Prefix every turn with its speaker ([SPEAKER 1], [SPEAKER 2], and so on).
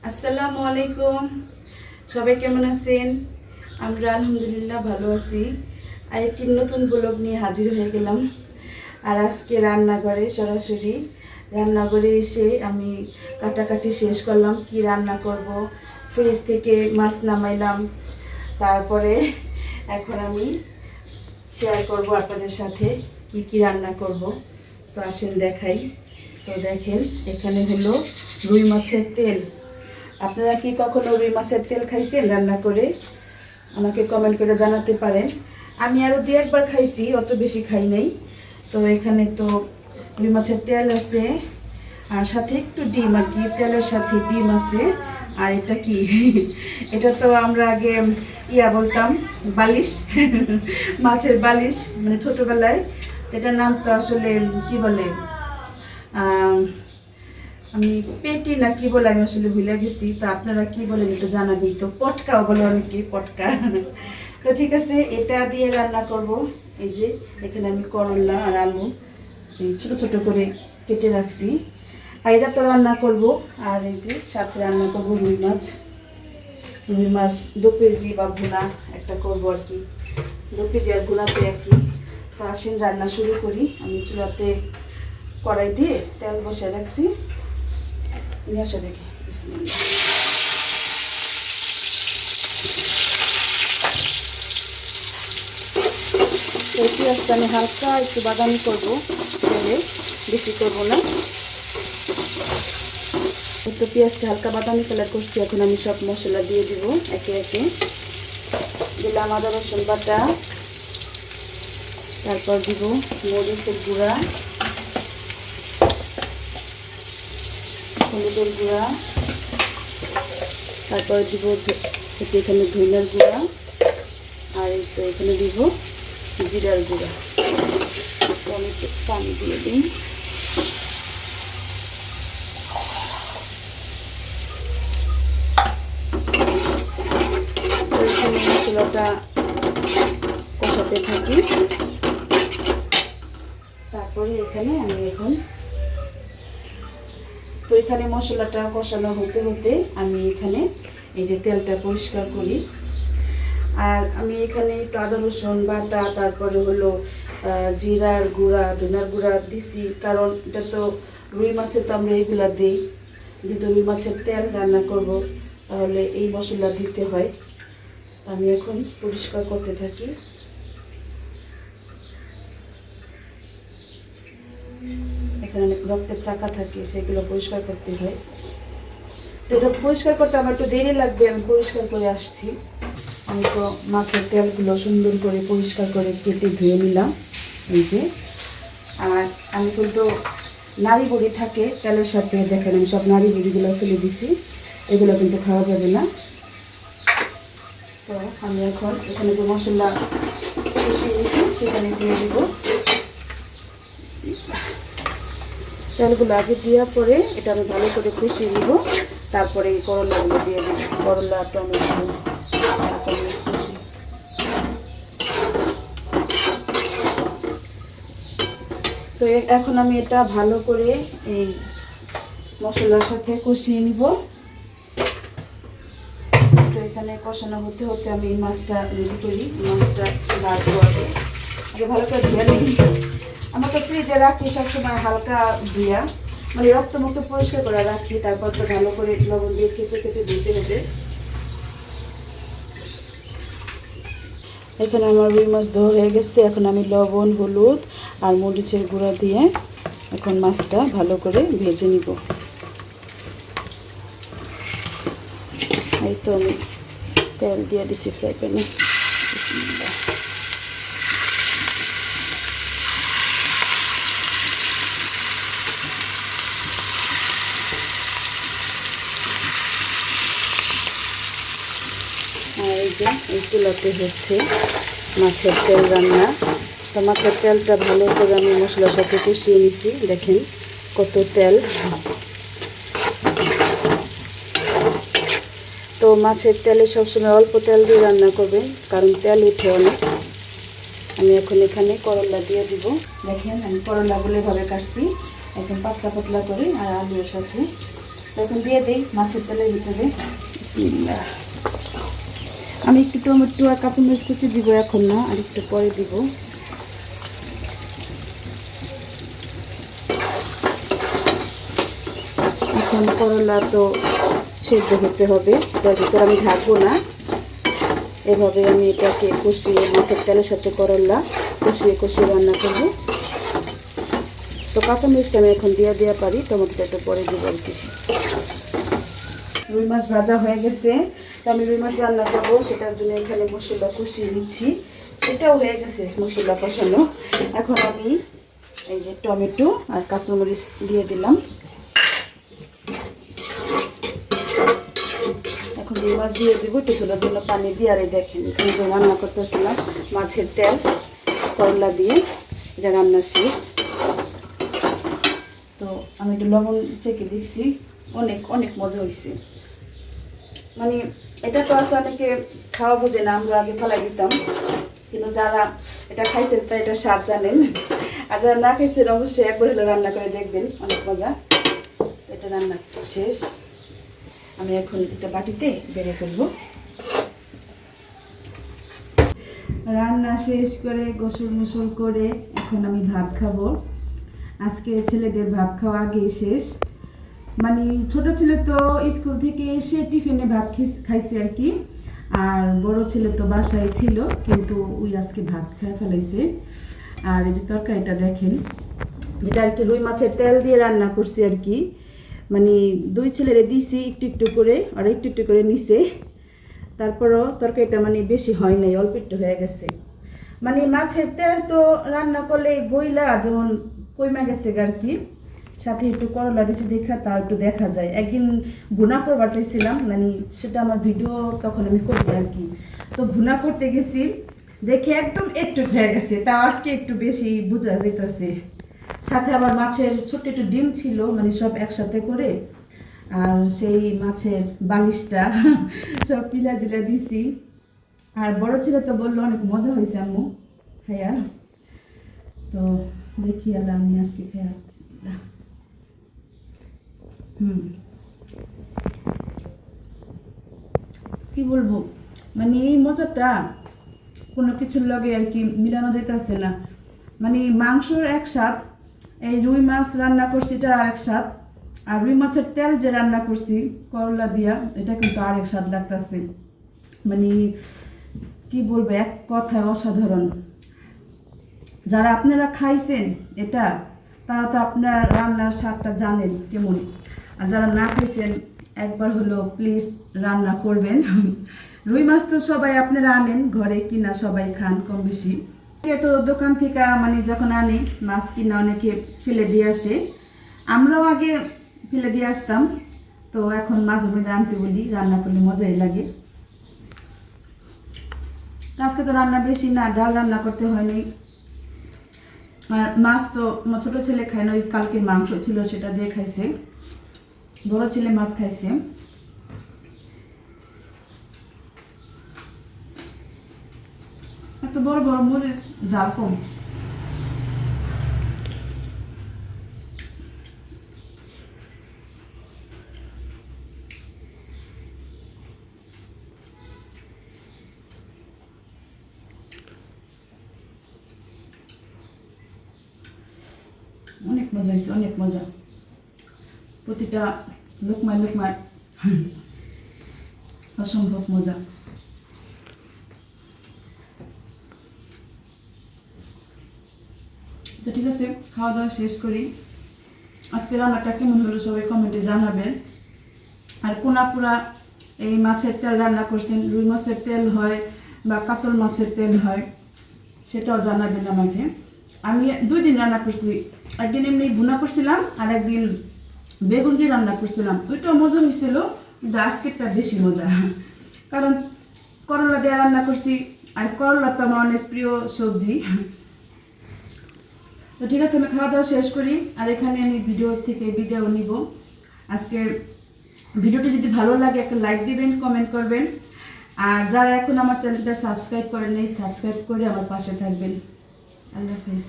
[SPEAKER 1] আসসালামু আলাইকুম। সবাই কেমন আছেন? আমরা আলহামদুলিল্লাহ ভালো আছি। আর একটি নতুন ব্লগ নিয়ে হাজির হয়ে গেলাম। আর আজকে রান্নাঘরে সরাসরি রান্নাঘরে এসে আমি কাটাকাটি শেষ করলাম। কি রান্না করব, ফ্রিজ থেকে মাছ নামাইলাম। তারপরে এখন আমি শেয়ার করব আপনাদের সাথে কি কি রান্না করব। তো আসেন দেখাই। তো দেখেন, এখানে হলো রুই মাছের তেল। আপনারা কি কখনো রুই মাছের তেল খাইছেন রান্না করে? আমাকে কমেন্ট করে জানাতে পারেন। আমি আরও দু একবার খাইছি, অত বেশি খাই নাই। তো এখানে তো রুই মাছের তেল আছে, আর সাথে একটু ডিম, আর কি তেলের সাথে ডিম আছে। আর এটা কি এটা তো আমরা আগে বলতাম বালিশ মাছের বালিশ, মানে ছোটোবেলায়। এটার নাম তো আসলে কি বলে, আমি পেটি না কি বলে আমি আসলে ভুলে গেছি। তো আপনারা কি বলেন একটু জানাবেন। তো পটকাও বলে অনেকে, পটকা। তো ঠিক আছে, এটা দিয়ে রান্না করব। এই যে এখানে আমি করলা আর আলু এই ছোটো ছোটো করে কেটে রাখছি। আর এটা তো রান্না করব। আর এই যে সাথে রান্না করব রুই মাছ। রুই মাছ 2 কেজি বা ভুনা একটা করবো আর কি। 2 কেজি আর ভুনাতে একই। তো আসেন রান্না শুরু করি। আমি চুলাতে কড়াই দিয়ে তেল বসে রাখছি। নিয়ে আসা দেখি, বিসমিল্লাহ। এই পেঁয়াজটা আমি হালকা একটু বাদামি করবো তেলে, বেশি করবো না। একটু পেঁয়াজটা হালকা বাদামি কালার করছি। এখন আমি সব মশলা দিয়ে দিব একে একে। দিলাম আদা রসুন বাটা, তারপর দিব মরিচের গুঁড়া, হলুদের গুঁড়া, তারপর দিব এখানে ধনিয়ার গুঁড়া, আর এই তো এখানে দিব জিরার গুঁড়া। আমি একটু পানি দিয়ে দিই। মশলাটা কষাতে থাকি। তারপরে এখানে আমি এখানে মশলাটা কষানো হতে হতে আমি এখানে এই যে তেলটা পরিষ্কার করি। আর আমি এখানে একটু আদা রসুন বাটা, তারপরে হলো জিরার গুঁড়া, ধনিয়ার গুঁড়া দিছি। কারণ এটা তো রুই মাছের তো আমরা এইগুলা দিই, যেহেতু রুই মাছের তেল রান্না করব, তাহলে এই মশলা দিতে হয়। আমি এখন পরিষ্কার করতে থাকি। এখানে অনেক রক্তের চাকা থাকে, সেগুলো পরিষ্কার করতে হয়। তো এটা পরিষ্কার করতে আমার একটু দেরি লাগবে। আমি পরিষ্কার করে আসছি। আমি তো মাছের তেলগুলো সুন্দর করে পরিষ্কার করে কেটে ধুয়ে নিলাম। এই যে, আর আমি কিন্তু নাড়ি বড়ি থাকে তেলের সাথে, দেখেন আমি সব নাড়ি বড়িগুলো ফেলে দিছি। এগুলো কিন্তু খাওয়া যাবে না। তো আমি এখন এখানে যে মশলা কষিয়ে নিয়েছি সেখানে দিয়ে দেব। তেলগুলো আগে দেওয়ার পরে এটা আমি ভালো করে কষিয়ে নিব। তারপরে এই করলাগুলো দিয়ে দেব, করলা, টমেটো, কাঁচামরিচ কুচি। তো এখন আমি এটা ভালো করে এই মশলার সাথে কষিয়ে নিব। তো এখানে কষানো হতে হতে আমি এই মাছটা রেডি করি। মাছটা ভাজবো আগে ভালো করে ধুয়ে নিই। আমরা তো ফ্রিজে রাখি সবসময় হালকা ধুয়া, মানে রক্তমুক্ত পরিষ্কার করে রাখি। তারপর তো ভালো করে লবণ দিয়ে কেচে কেচে ধুতে হবে। এখানে আমার রুই মাছ ধোয়া হয়ে গেছে। এখন আমি লবণ, হলুদ আর মরিচের গুঁড়া দিয়ে এখন মাছটা ভালো করে ভেজে নিব। এই তো আমি তেল দিয়ে দিছি ফ্রাই প্যানে। আর এই যে এই চুলাতে হচ্ছে মাছের তেল রান্না। তো মাছের তেলটা ভালো করে আমি মশলার সাথে কষিয়ে নিছি। দেখেন কত তেল। তো মাছের তেলে সবসময় অল্প তেল দিয়ে রান্না করবেন, কারণ তেল উঠে অনেক। আমি এখন এখানে করলা দিয়ে দিব। দেখেন আমি করলাগুলো এভাবে কাটছি, একদম পাতলা পাতলা করে, আর আলুর সাথে এখন দিয়ে দিই মাছের তেলের ভিতরে। বিসমিল্লাহ। আমি একটু টমেটো আর কাঁচামরিচ কুচি দিব, এখন না, আর একটু পরে দিব। এখন করলা তো সেদ্ধ হতে হবে, তার ভিতরে আমি ঢাকবো না। এভাবে আমি এটাকে কষিয়ে মাছের তেলের সাথে করলা কষিয়ে কষিয়ে রান্না করবো। তো কাঁচামরিচটা আমি এখন দিয়ে পারি, টমেটোটা একটু পরে দিব আর কি। রুই মাছ ভাজা হয়ে গেছে, তো আমি রুই মাছ রান্না করবো, সেটার জন্য এখানে মশলা কষিয়ে নিচ্ছি। সেটাও হয়ে গেছে মশলা কষানো। এখন আমি এই যে টমেটো আর কাঁচামরিচ দিয়ে দিলাম। এখন রুই মাছ দিয়ে দেবো, একটু চুলার জন্য পানি দিয়ে। আর এই দেখেন এখানে যে রান্না করতেছিলাম মাছের তেল করলা দিয়ে, এটা রান্না শেষ। তো আমি একটু লবণ চেখে দেখছি, অনেক অনেক মজা হয়েছে। মানে এটা তো আছে অনেকে খাওয়া বোঝে না, আমরা আগে ফেলাই দিতাম, কিন্তু যারা এটা খাইছেন তাই এটা স্বাদ জানেন। আর যারা না খাইছেন অবশ্যই একবার হলে রান্না করে দেখবেন, অনেক মজা। এটা রান্না শেষ, আমি এখন একটা বাটিতে বেড়ে ফেলবো। রান্না শেষ করে গোসল মুসল করে এখন আমি ভাত খাবো। আজকে ছেলেদের ভাত খাওয়া আগে শেষ। মানে ছোট ছেলে তো স্কুল থেকে এসে টিফিনে ভাত খাইছে আর কি, আর বড় ছেলে তো বাসায় ছিল, কিন্তু ওই আজকে ভাত খেয়ে ফেলাইছে। আর এই যে তরকারিটা দেখেন, যেটা আর কি রুই মাছের তেল দিয়ে রান্না করছি আর কি। মানে দুই ছেলেরে দিয়েছি একটু একটু করে, আর একটু একটু করে নিছে। তারপরও তরকারিটা মানে বেশি হয় নাই, অল্প একটু হয়ে গেছে। মানে মাছের তেল তো রান্না করলে বইলা যেমন কইমা গেছে আর কি, সাথে একটু করলা দিয়েছি দেখা, তাও একটু দেখা যায়। একদিন ভুনা করবার চাইছিলাম, মানে সেটা আমার ভিডিও তখন আমি করি আর কি। তো ভুনা করতে গেছি, দেখে একদম একটু হয়ে গেছে, তাও আজকে একটু বেশি বোঝা যাইতেছে। সাথে আবার মাছের ছোট্ট একটু ডিম ছিল, মানে সব একসাথে করে। আর সেই মাছের বালিশটা সব পিলা জিলা দিছি। আর বড় ছেলে তো বললো অনেক মজা হয়েছে আম্মু খাইয়া। তো দেখি আল্লাহ, আমি আজকে খাইয়া কি বলবো, মানে এই মজাটা কোনো কিছুর লগে আর কি মিলানো যাইতেছে না। মানে মাংসর এক স্বাদ, এই রুই মাছ রান্না করছি এটা আরেক স্বাদ, আর রুই মাছের তেল যে রান্না করছি করলা দিয়া, এটা কিন্তু আরেক স্বাদ লাগতেছে। মানে কি বলবো, এক কথায় অসাধারণ। যারা আপনারা খাইছেন এটা, তারা তো আপনার রান্নার স্বাদটা জানেন কেমন। আর যারা না খাইছেন একবার হলো প্লিজ রান্না করবেন। রুই মাছ তো সবাই আপনারা আনেন ঘরে, কিনা সবাই খান কম বেশি। তো দোকান থেকে মানে যখন আনি মাছ কিনা অনেকে ফেলে দিয়ে আসে, আমরাও আগে ফেলে দিয়ে আসতাম। তো এখন মাঝে মধ্যে আনতে বলি, রান্না করলে মজাই লাগে। আজকে তো রান্না বেশি না, ডাল রান্না করতে হয়নি। আর মাছ তো আমার ছোটো ছেলে খায় না, ওই কালকের মাংস ছিল সেটা দিয়ে খাইছে। বড় ছেলে মাছ খাইছে। এত বড় বড় মরিচ, ঝাল কম। অনেক মজা হয়েছে, অনেক মজা। প্রতিটা লোকমায় লোকমায় অসম্ভব মজা। তো ঠিক আছে, খাওয়া দাওয়া শেষ করি। আজকে রান্নাটা কেমন হলো সবাই কমেন্টে জানাবেন। আর কোনাপুরা এই মাছের তেল রান্না করছেন, রুই মাছের তেল হয় বা কাতল মাছের তেল হয়, সেটাও জানাবেন আমাকে। আমি 2 দিন রান্না করছি, একদিন এমনি ভুনা করছিলাম, আর একদিন বেগুন দিয়ে রান্না করছিলাম। ওইটাও মজা হয়েছিল, কিন্তু আজকেরটা বেশি মজা, কারণ করলা দিয়ে রান্না করছি। আর করলা তো আমার অনেক প্রিয় সবজি। তো ঠিক আছে, আমি খাওয়া দাওয়া শেষ করি। আর এখানে আমি ভিডিও থেকে বিদায় নিব। আজকের ভিডিওটি যদি ভালো লাগে একটা লাইক দিবেন, কমেন্ট করবেন। আর যারা এখন আমার চ্যানেলটা সাবস্ক্রাইব করেন নাই, সাবস্ক্রাইব করে আমার পাশে থাকবেন। আল্লাহ হাফেজ।